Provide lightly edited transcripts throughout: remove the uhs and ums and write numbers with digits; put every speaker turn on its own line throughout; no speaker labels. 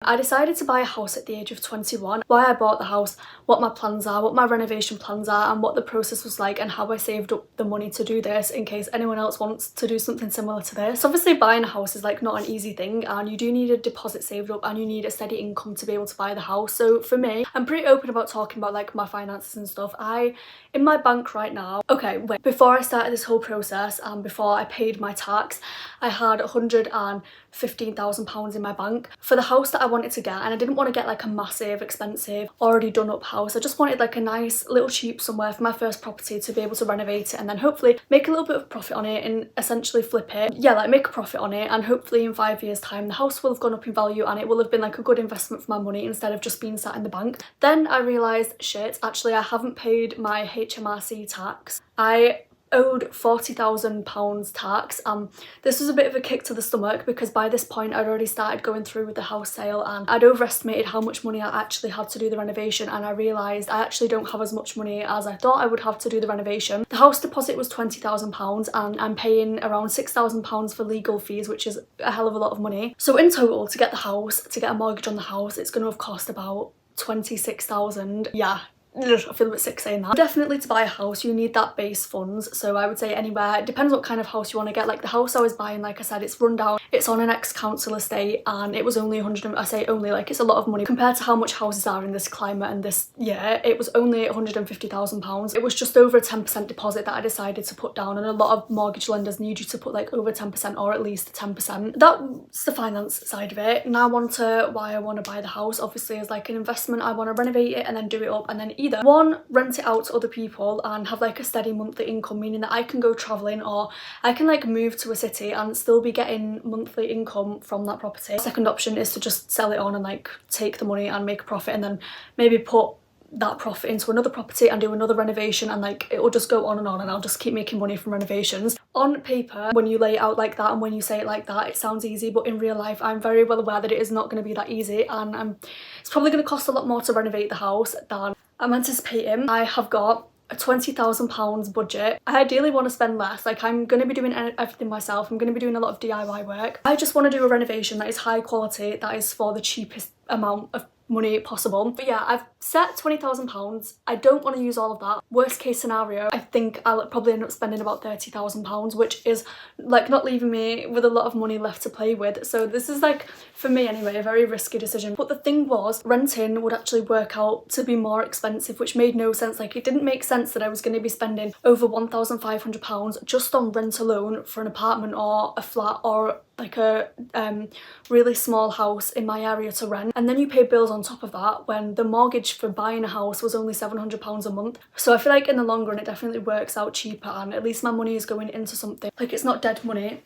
I decided to buy a house at the age of 21. Why I bought the house, what my plans are, what my renovation plans are, and what the process was like, and how I saved up the money to do this in case anyone else wants to do something similar to this. Obviously buying a house is like not an easy thing, and you do need a deposit saved up and you need a steady income to be able to buy the house. So for me, I'm pretty open about talking about like my finances and stuff. In my bank right now, okay, wait, before I started this whole process and before I paid my tax, I had £115,000 in my bank for the house that I wanted to get, and I didn't want to get like a massive, expensive, already done up house. I just wanted like a nice little cheap somewhere for my first property to be able to renovate it and then hopefully make a little bit of profit on it and essentially flip it. Yeah, like make a profit on it, and hopefully in 5 years time the house will have gone up in value and it will have been like a good investment for my money instead of just being sat in the bank. Then I realised, shit, actually I haven't paid my HMRC tax. I owed £40,000 tax. This was a bit of a kick to the stomach because by this point I'd already started going through with the house sale and I'd overestimated how much money I actually had to do the renovation, and I realised I actually don't have as much money as I thought I would have to do the renovation. The house deposit was £20,000 and I'm paying around £6,000 for legal fees, which is a hell of a lot of money. So in total, to get the house, to get a mortgage on the house, it's going to have cost about 26,000. Yeah, I feel a bit sick saying that. Definitely to buy a house you need that base funds, so I would say anywhere, it depends what kind of house you want to get. Like the house I was buying, like I said, it's run down, it's on an ex-council estate, and it was only 100, I say only, like it's a lot of money compared to how much houses are in this climate and this year. It was only £150,000. It was just over a 10% deposit that I decided to put down, and a lot of mortgage lenders need you to put like over 10% or at least 10%. That's the finance side of it. Now on to why I want to buy the house. Obviously as like an investment, I want to renovate it and then do it up, and then either one, rent it out to other people and have like a steady monthly income, meaning that I can go travelling or I can like move to a city and still be getting monthly income from that property. Second option is to just sell it on and like take the money and make a profit, and then maybe put that profit into another property and do another renovation, and like it will just go on and I'll just keep making money from renovations. On paper, when you lay it out like that and when you say it like that, it sounds easy, but in real life I'm very well aware that it is not going to be that easy, and it's probably going to cost a lot more to renovate the house than I'm anticipating. I have got a £20,000 budget. I ideally want to spend less. Like I'm going to be doing everything myself. I'm going to be doing a lot of DIY work. I just want to do a renovation that is high quality, that is for the cheapest amount of money possible. But yeah, I've set £20,000. I don't want to use all of that. Worst case scenario, I think I'll probably end up spending about £30,000, which is like not leaving me with a lot of money left to play with. So this is like, for me anyway, a very risky decision. But the thing was, renting would actually work out to be more expensive, which made no sense. Like it didn't make sense that I was going to be spending over £1,500 just on rent alone for an apartment or a flat or like a really small house in my area to rent, and then you pay bills on top of that when the mortgage for buying a house was only £700 a month. So I feel like in the long run it definitely works out cheaper, and at least my money is going into something. Like it's not dead money.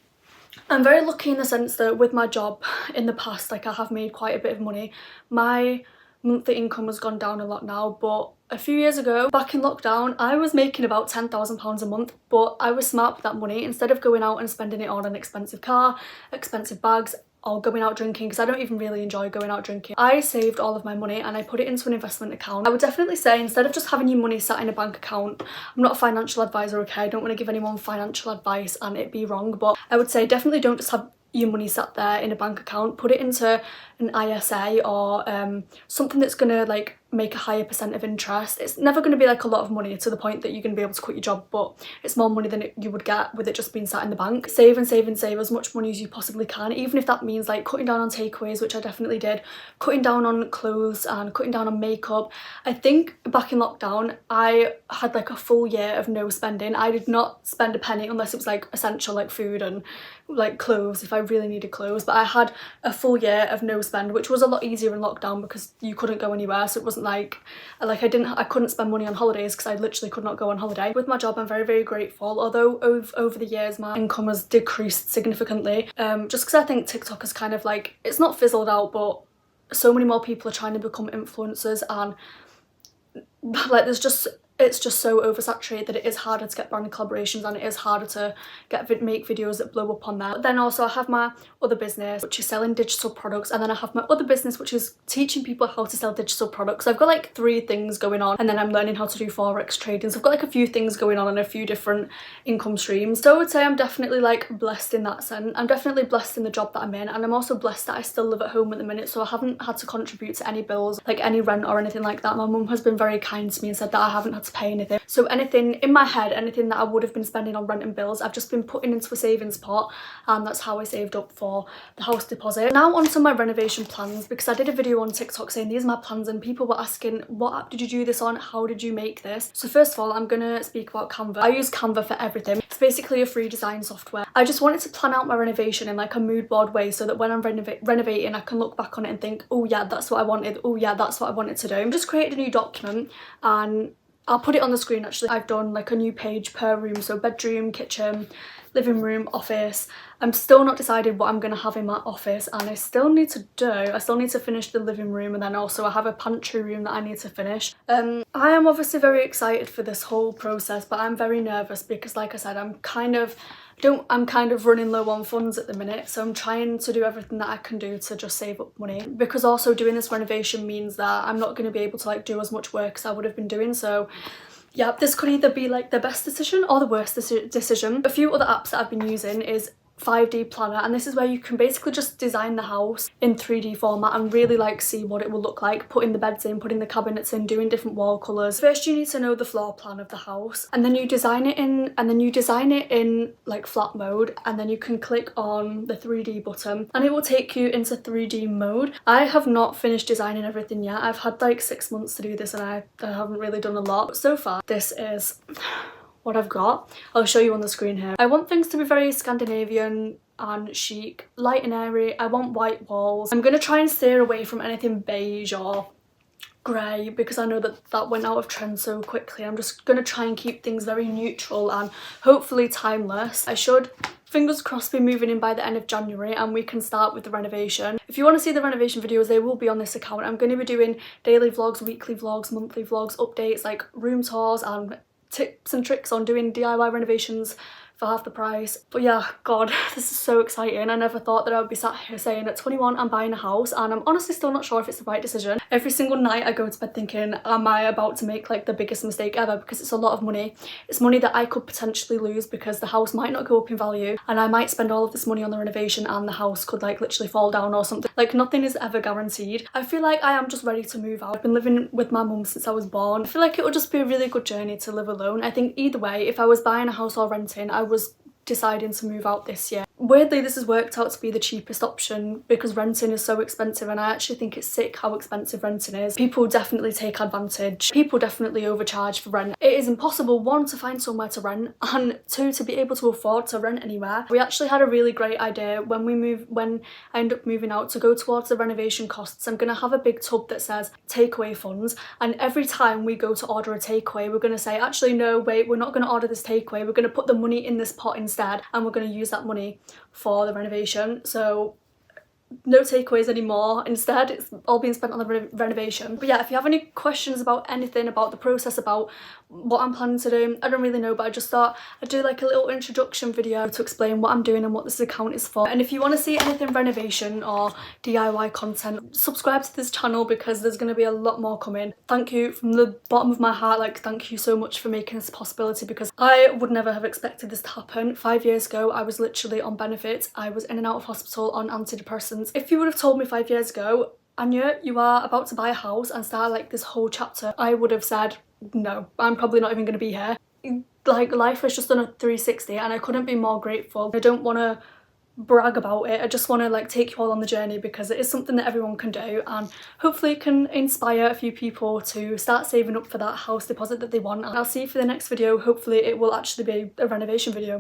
I'm very lucky in the sense that with my job in the past, like I have made quite a bit of money. My monthly income has gone down a lot now, but a few years ago, back in lockdown, I was making about £10,000 a month, but I was smart with that money. Instead of going out and spending it on an expensive car, expensive bags, or going out drinking, because I don't even really enjoy going out drinking, I saved all of my money and I put it into an investment account. I would definitely say, instead of just having your money sat in a bank account, I'm not a financial advisor, okay, I don't want to give anyone financial advice and it be wrong, but I would say definitely don't just have your money sat there in a bank account. Put it into an ISA or something that's gonna like make a higher percent of interest. It's never going to be like a lot of money to the point that you're going to be able to quit your job, but it's more money than you would get with it just being sat in the bank. Save and save and save as much money as you possibly can, even if that means like cutting down on takeaways, which I definitely did, cutting down on clothes and cutting down on makeup. I think back in lockdown I had like a full year of no spending. I did not spend a penny unless it was like essential, like food and like clothes if I really needed clothes, but I had a full year of no spend, which was a lot easier in lockdown because you couldn't go anywhere, so it wasn't like I couldn't spend money on holidays because I literally could not go on holiday. With my job I'm very, very grateful, although over the years my income has decreased significantly, just because I think TikTok is kind of like, it's not fizzled out, but so many more people are trying to become influencers, and like there's just it's just so oversaturated that it is harder to get brand collaborations and it is harder to make videos that blow up on there. But then also I have my other business which is selling digital products, and then I have my other business which is teaching people how to sell digital products. So I've got like 3 things going on, and then I'm learning how to do forex trading. So I've got like a few things going on and a few different income streams. So I would say I'm definitely like blessed in that sense. I'm definitely blessed in the job that I'm in, and I'm also blessed that I still live at home at the minute, so I haven't had to contribute to any bills, like any rent or anything like that. My mum has been very kind to me and said that I haven't had to pay anything. So anything in my head, anything that I would have been spending on rent and bills, I've just been putting into a savings pot, and that's how I saved up for the house deposit. Now onto my renovation plans, because I did a video on TikTok saying these are my plans, and people were asking what app did you do this on, how did you make this? So first of all, I'm gonna speak about Canva. I use Canva for everything. It's basically a free design software. I just wanted to plan out my renovation in like a mood board way, so that when I'm renovating I can look back on it and think, oh yeah, that's what I wanted, oh yeah, that's what I wanted to do. I just created a new document and I'll put it on the screen actually. I've done like a new page per room, so bedroom, kitchen, living room, office. I'm still not decided what I'm going to have in my office, and I still need to finish the living room, and then also I have a pantry room that I need to finish. I am obviously very excited for this whole process, but I'm very nervous because like I said, I'm kind of running low on funds at the minute, so I'm trying to do everything that I can do to just save up money, because also doing this renovation means that I'm not going to be able to like do as much work as I would have been doing. So yeah, this could either be like the best decision or the worst decision. A few other apps that I've been using is 5D Planner, and this is where you can basically just design the house in 3D format and really like see what it will look like, putting the beds in, putting the cabinets in, doing different wall colours. First you need to know the floor plan of the house, and then you design it in like flat mode, and then you can click on the 3D button and it will take you into 3D mode. I have not finished designing everything yet. I've had like 6 months to do this and I haven't really done a lot, but so far this is what I've got. I'll show you on the screen here. I want things to be very Scandinavian and chic, light and airy. I want white walls. I'm going to try and steer away from anything beige or grey because I know that went out of trend so quickly. I'm just going to try and keep things very neutral and hopefully timeless. I should, fingers crossed, be moving in by the end of January and we can start with the renovation. If you want to see the renovation videos, they will be on this account. I'm going to be doing daily vlogs, weekly vlogs, monthly vlogs, updates like room tours and tips and tricks on doing DIY renovations for half the price. But yeah, god, this is so exciting. I never thought that I would be sat here saying at 21 I'm buying a house, and I'm honestly still not sure if it's the right decision. Every single night I go to bed thinking, am I about to make like the biggest mistake ever, because it's a lot of money. It's money that I could potentially lose because the house might not go up in value and I might spend all of this money on the renovation and the house could like literally fall down or something. Like nothing is ever guaranteed. I feel like I am just ready to move out. I've been living with my mum since I was born. I feel like it would just be a really good journey to live alone. I think either way, if I was buying a house or renting, I was deciding to move out this year. Weirdly, this has worked out to be the cheapest option because renting is so expensive, and I actually think it's sick how expensive renting is. People definitely take advantage. People definitely overcharge for rent. It is impossible, 1, to find somewhere to rent, and 2, to be able to afford to rent anywhere. We actually had a really great idea when I end up moving out to go towards the renovation costs. I'm going to have a big tub that says takeaway funds, and every time we go to order a takeaway, we're going to say, actually no, wait, we're not going to order this takeaway. We're going to put the money in this pot instead, and we're going to use that money for the renovation. So no takeaways anymore. Instead, it's all being spent on the renovation. But yeah, if you have any questions about anything, about the process, about what I'm planning to do, I don't really know, but I just thought I'd do like a little introduction video to explain what I'm doing and what this account is for. And if you want to see anything renovation or DIY content, subscribe to this channel because there's going to be a lot more coming. Thank you from the bottom of my heart, like thank you so much for making this a possibility, because I would never have expected this to happen. 5 years ago, I was literally on benefits. I was in and out of hospital on antidepressants. If you would have told me 5 years ago, Anya, you are about to buy a house and start like this whole chapter, I would have said, no, I'm probably not even going to be here. Like, life has just done a 360 and I couldn't be more grateful. I don't want to brag about it. I just want to like take you all on the journey because it is something that everyone can do, and hopefully it can inspire a few people to start saving up for that house deposit that they want. And I'll see you for the next video. Hopefully it will actually be a renovation video.